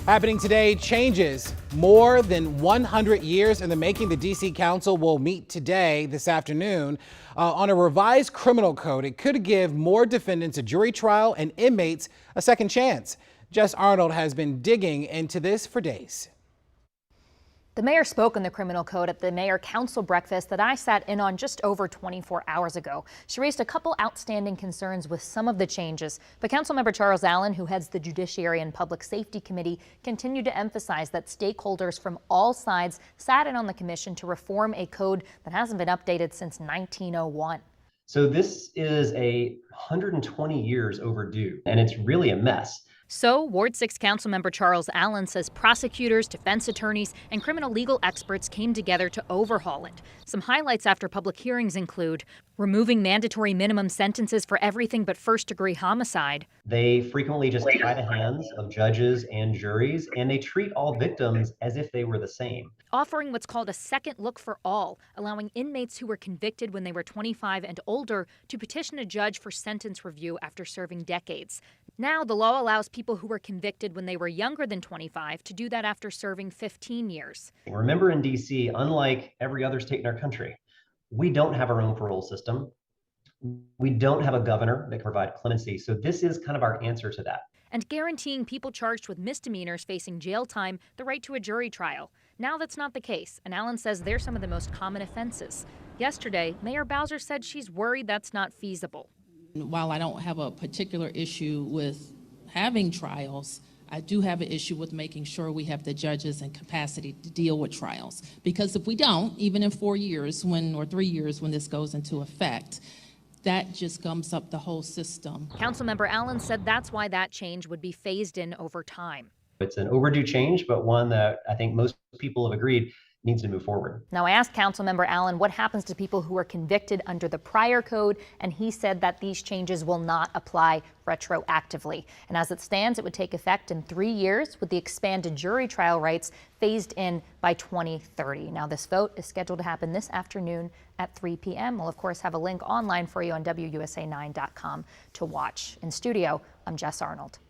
Happening today, changes more than 100 years in the making. The D.C. Council will meet today, this afternoon, on a revised criminal code. It could give more defendants a jury trial and inmates a second chance. Jess Arnold has been digging into this for days. The mayor spoke on the criminal code at the mayor council breakfast that I sat in on just over 24 hours ago. She raised a couple outstanding concerns with some of the changes, but Councilmember Charles Allen, who heads the Judiciary and Public Safety Committee, continued to emphasize that stakeholders from all sides sat in on the commission to reform a code that hasn't been updated since 1901. So this is 120 years overdue, and it's really a mess. So, Ward 6 Councilmember Charles Allen says prosecutors, defense attorneys, and criminal legal experts came together to overhaul it. Some highlights after public hearings include removing mandatory minimum sentences for everything but first-degree homicide. They frequently just tie the hands of judges and juries, and they treat all victims as if they were the same. Offering what's called a second look for all, allowing inmates who were convicted when they were 25 and older to petition a judge for sentence review after serving decades. Now, the law allows people who were convicted when they were younger than 25 to do that after serving 15 years. Remember, in D.C., unlike every other state in our country, we don't have our own parole system. We don't have a governor that can provide clemency. So this is kind of our answer to that. And guaranteeing people charged with misdemeanors facing jail time the right to a jury trial. Now that's not the case, and Allen says they're some of the most common offenses. Yesterday, Mayor Bowser said she's worried that's not feasible. While I don't have a particular issue with having trials, I do have an issue with making sure we have the judges and capacity to deal with trials. Because if we don't, even in 4 years or 3 years when this goes into effect, that just gums up the whole system. Councilmember Allen said that's why that change would be phased in over time. It's an overdue change, but one that I think most people have agreed needs to move forward. Now, I asked Councilmember Allen what happens to people who were convicted under the prior code, and he said that these changes will not apply retroactively. And as it stands, it would take effect in 3 years with the expanded jury trial rights phased in by 2030. Now, this vote is scheduled to happen this afternoon at 3 p.m. We'll, of course, have a link online for you on WUSA9.com to watch. In studio, I'm Jess Arnold.